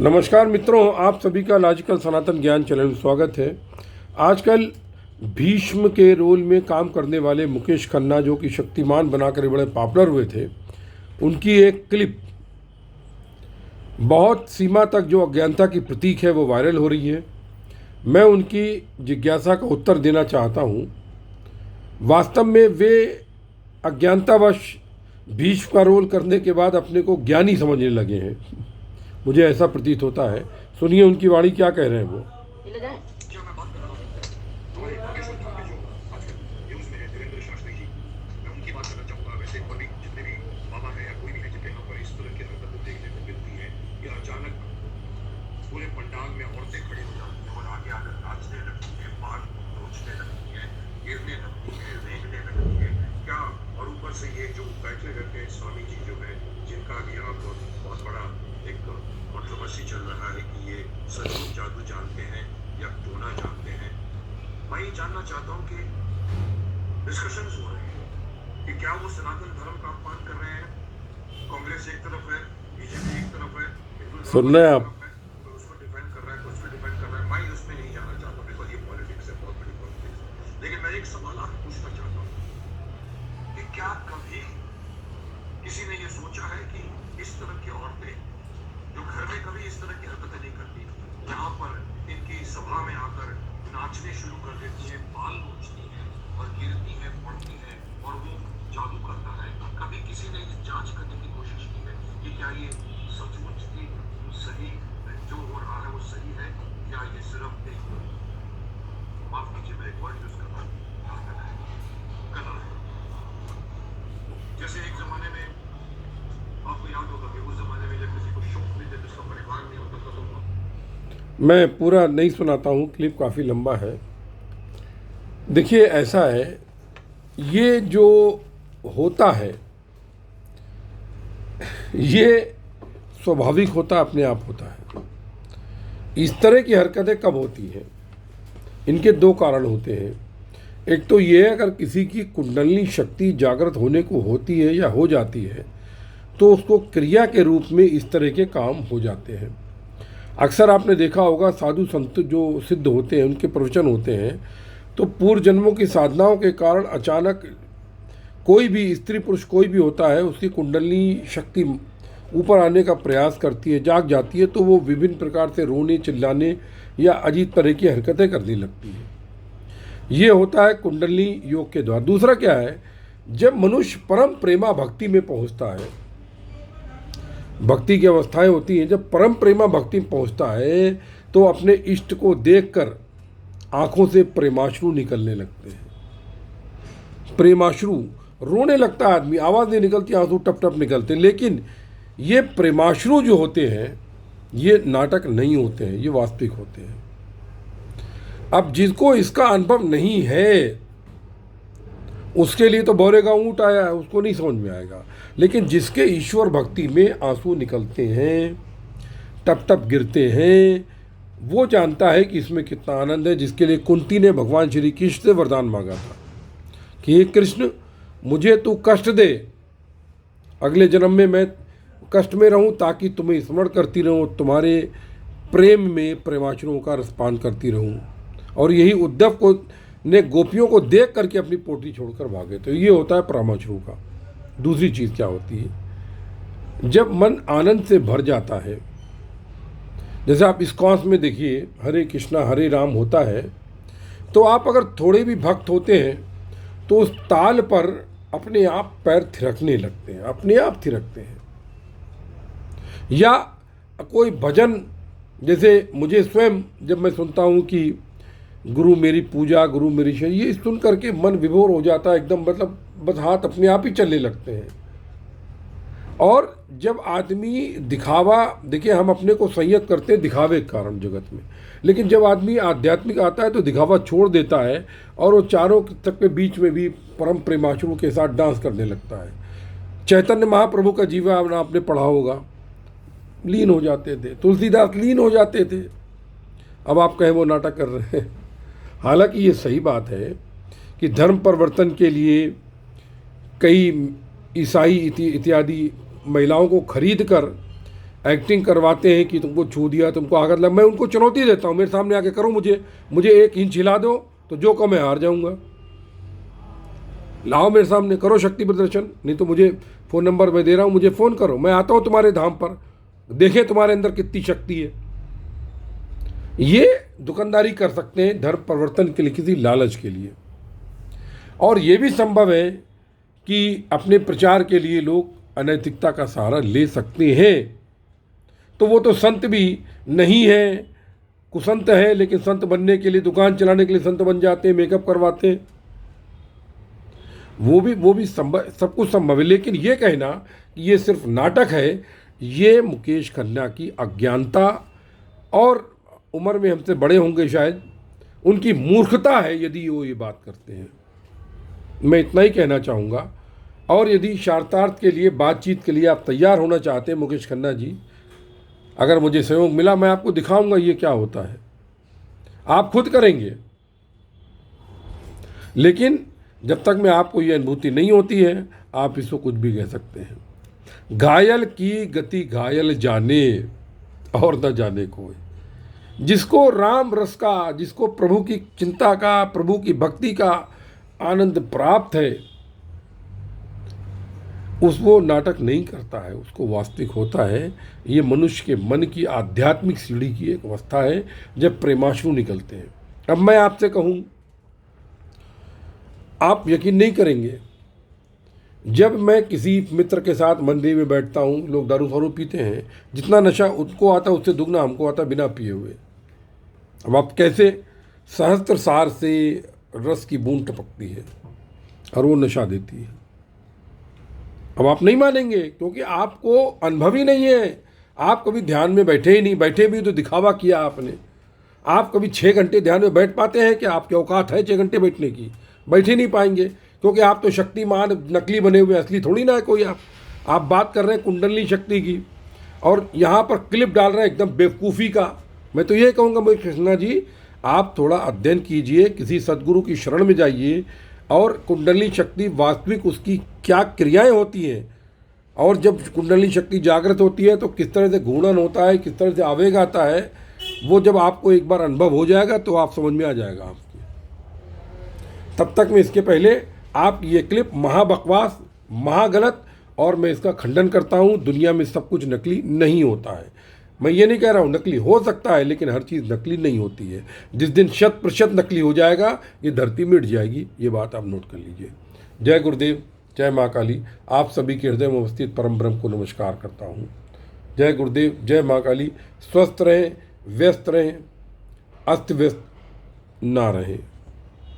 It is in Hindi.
नमस्कार मित्रों, आप सभी का लॉजिकल सनातन ज्ञान चैनल में स्वागत है। आजकल भीष्म के रोल में काम करने वाले मुकेश खन्ना, जो कि शक्तिमान बनाकर बड़े पॉपुलर हुए थे, उनकी एक क्लिप बहुत सीमा तक जो अज्ञानता की प्रतीक है वो वायरल हो रही है। मैं उनकी जिज्ञासा का उत्तर देना चाहता हूँ। वास्तव में वे अज्ञानतावश भीष्म का रोल करने के बाद अपने को ज्ञानी समझने लगे हैं, मुझे ऐसा प्रतीत होता है। सुनिए उनकी वाणी क्या कह रहे हैं वो। पूरे पंडाल में औरतें खड़ी हो जाती हैं और आगे आकर नाचने लगती हैं, बाल नोचने लगती हैं, गिरने लगती हैं, रेंगने लगती हैं। क्या और ऊपर से ये जो बैठे रहते हैं स्वामी जी जो है, जिनका भी आप बहुत बड़ा एक कंट्रोवर्सी चल रहा है कि ये सचमुच जादू जानते हैं या टोना जानते हैं। मैं ये जानना चाहता हूँ कि डिस्कशन हो रहे हैं कि क्या वो सनातन धर्म का अपमान कर रहे हैं। कांग्रेस एक तरफ है, बीजेपी एक तरफ है, सुन रहे हैं आप। उसको डिफेंड कर रहा है, कुछ भी डिफेंड कर रहा है। मैं उसमें नहीं जाना चाहता बिकॉज ये पॉलिटिक्स है, बहुत बड़ी पॉलिटिक्स। लेकिन मैं एक सवाल आपको पूछना चाहता हूँ कि क्या कभी किसी ने ये सोचा है कि इस तरह की औरतें जो घर में कभी इस तरह की हरकतें नहीं करती, यहाँ पर इनकी सभा में आकर नाचने शुरू कर देती है, बाल नोचती है और गिरती है, पड़ती है और वो जादू करता है। कभी किसी ने ये जांच करने की कोशिश की है कि क्या ये सचमुच की सही जो हो रहा है वो सही है या ये सिर्फ एक, माफ कीजिए मैं एक वर्ड यूज कर रहा हूँ, कला है। जैसे एक जमाने में आपको याद होगा कि उस जमाने में जब किसी को शौक नहीं थे, जिसका परिवार नहीं होता था, तो मैं पूरा नहीं सुनाता हूँ, क्लिप काफ़ी लंबा है। देखिए ऐसा है, ये जो होता है ये स्वाभाविक होता, अपने आप होता है। इस तरह की हरकतें कब होती हैं, इनके दो कारण होते हैं। एक तो ये, अगर किसी की कुंडलिनी शक्ति जागृत होने को होती है या हो जाती है तो उसको क्रिया के रूप में इस तरह के काम हो जाते हैं। अक्सर आपने देखा होगा, साधु संत जो सिद्ध होते हैं, उनके प्रवचन होते हैं तो पूर्व जन्मों की साधनाओं के कारण अचानक कोई भी स्त्री पुरुष कोई भी होता है, उसकी कुंडलिनी शक्ति ऊपर आने का प्रयास करती है, जाग जाती है, तो वो विभिन्न प्रकार से रोने, चिल्लाने या अजीब तरह की हरकतें करने लगती है। ये होता है कुंडलिनी योग के द्वारा। दूसरा क्या है, जब मनुष्य परम प्रेमा भक्ति में पहुंचता है, भक्ति की अवस्थाएं होती हैं, जब परम प्रेमा भक्ति में पहुंचता है तो अपने इष्ट को देखकर आंखों से प्रेमाश्रु निकलने लगते हैं। प्रेमाश्रु, रोने लगता है आदमी, आवाज़ नहीं निकलती, आंसू टप टप निकलते। लेकिन ये प्रेमाश्रु जो होते हैं ये नाटक नहीं होते हैं, ये वास्तविक होते हैं। अब जिसको इसका अनुभव नहीं है उसके लिए तो बौरे का ऊँट आया है, उसको नहीं समझ में आएगा। लेकिन जिसके ईश्वर भक्ति में आंसू निकलते हैं, टप टप गिरते हैं, वो जानता है कि इसमें कितना आनंद है। जिसके लिए कुंती ने भगवान श्री कृष्ण से वरदान मांगा था कि हे कृष्ण, मुझे तू कष्ट दे, अगले जन्म में मैं कष्ट में रहूं ताकि तुम्हें स्मरण करती रहूं, तुम्हारे प्रेम में प्रेमाश्रुओं का रसपान करती रहूं। और यही उद्धव को ने गोपियों को देख करके अपनी पोटली छोड़कर भागे। तो ये होता है प्रेमाश्रु का। दूसरी चीज़ क्या होती है, जब मन आनंद से भर जाता है, जैसे आप इस्कॉन में देखिए हरे कृष्णा हरे राम होता है, तो आप अगर थोड़े भी भक्त होते हैं तो उस ताल पर अपने आप पैर थिरकने लगते हैं, अपने आप थिरकते हैं। या कोई भजन, जैसे मुझे स्वयं जब मैं सुनता हूँ कि गुरु मेरी पूजा गुरु मेरी शय, ये सुन करके मन विभोर हो जाता है एकदम, मतलब बस हाथ अपने आप ही चलने लगते हैं। और जब आदमी दिखावा, देखिए हम अपने को संयत करते हैं दिखावे के कारण जगत में, लेकिन जब आदमी आध्यात्मिक आता है तो दिखावा छोड़ देता है और वो चारों तक के बीच में भी परम प्रेमाश्रु के साथ डांस करने लगता है। चैतन्य महाप्रभु का जीवन आपने पढ़ा होगा, लीन हो जाते थे, तुलसीदास लीन हो जाते थे। अब आप कहें वो नाटक कर रहे हैं। हालांकि ये सही बात है कि धर्म परिवर्तन के लिए कई ईसाई इत्यादि महिलाओं को खरीद कर एक्टिंग करवाते हैं कि तुमको छू दिया, तुमको आघात लगा, मैं उनको चुनौती देता हूँ, मेरे सामने आके करो, मुझे 1 इंच हिला दो तो जो को मैं हार जाऊँगा। लाओ मेरे सामने, करो शक्ति प्रदर्शन, नहीं तो मुझे फ़ोन नंबर मैं दे रहा हूँ, मुझे फ़ोन करो, मैं आता हूँ तुम्हारे धाम पर, देखें तुम्हारे अंदर कितनी शक्ति है। ये दुकानदारी कर सकते हैं धर्म परिवर्तन के लिए, किसी लालच के लिए। और ये भी संभव है कि अपने प्रचार के लिए लोग अनैतिकता का सहारा ले सकते हैं। तो वो तो संत भी नहीं है, कुसंत है, लेकिन संत बनने के लिए, दुकान चलाने के लिए संत बन जाते हैं, मेकअप करवाते हैं। वो भी संभव, सब कुछ संभव है। लेकिन ये कहना कि ये सिर्फ नाटक है, ये मुकेश खन्ना की अज्ञानता और उम्र में हमसे बड़े होंगे शायद, उनकी मूर्खता है यदि वो ये बात करते हैं। मैं इतना ही कहना चाहूँगा। और यदि शार्तार्थ के लिए, बातचीत के लिए आप तैयार होना चाहते हैं मुकेश खन्ना जी, अगर मुझे सहयोग मिला, मैं आपको दिखाऊंगा ये क्या होता है, आप खुद करेंगे। लेकिन जब तक में आपको ये अनुभूति नहीं होती है, आप इसको कुछ भी कह सकते हैं। घायल की गति घायल जाने और न जाने कोई। जिसको राम रस का, जिसको प्रभु की चिंता का, प्रभु की भक्ति का आनंद प्राप्त है, वो नाटक नहीं करता है, उसको वास्तविक होता है। ये मनुष्य के मन की आध्यात्मिक सीढ़ी की एक अवस्था है जब प्रेमाश्रु निकलते हैं। अब मैं आपसे कहूँ, आप यकीन नहीं करेंगे, जब मैं किसी मित्र के साथ मंदिर में बैठता हूँ, लोग दारू फारू पीते हैं, जितना नशा उनको आता है उससे दुगना हमको आता बिना पिए हुए। अब आप कैसे, सहस्त्र सार से रस की बूंद टपकती है और वो नशा देती है। अब आप नहीं मानेंगे क्योंकि आपको अनुभव ही नहीं है, आप कभी ध्यान में बैठे ही नहीं, बैठे भी तो दिखावा किया आपने। आप कभी 6 घंटे ध्यान में बैठ पाते हैं कि आपकी औकात है 6 घंटे बैठने की? बैठ ही नहीं पाएंगे, क्योंकि आप तो शक्तिमान नकली बने हुए, असली थोड़ी ना है कोई। आप बात कर रहे हैं कुंडली शक्ति की और यहाँ पर क्लिप डाल रहे हैं एकदम बेवकूफ़ी का। मैं तो ये कहूँगा मुकेश खन्ना जी, आप थोड़ा अध्ययन कीजिए, किसी सदगुरु की शरण में जाइए और कुंडली शक्ति वास्तविक उसकी क्या क्रियाएं होती हैं, और जब कुंडली शक्ति जागृत होती है तो किस तरह से घूर्णन होता है, किस तरह से आवेग आता है, वो जब आपको एक बार अनुभव हो जाएगा तो आप समझ में आ जाएगा आपके। तब तक में, इसके पहले आप ये क्लिप महाबकवास, महागलत, और मैं इसका खंडन करता हूँ। दुनिया में सब कुछ नकली नहीं होता है। मैं ये नहीं कह रहा हूँ नकली हो सकता है, लेकिन हर चीज़ नकली नहीं होती है। जिस दिन 100% नकली हो जाएगा, ये धरती मिट जाएगी। ये बात आप नोट कर लीजिए। जय गुरुदेव, जय माँ काली। आप सभी के हृदय में अवस्थित परम ब्रह्म को नमस्कार करता हूँ। जय गुरुदेव, जय माँ काली। स्वस्थ रहें, व्यस्त रहें, अस्त व्यस्त ना रहें।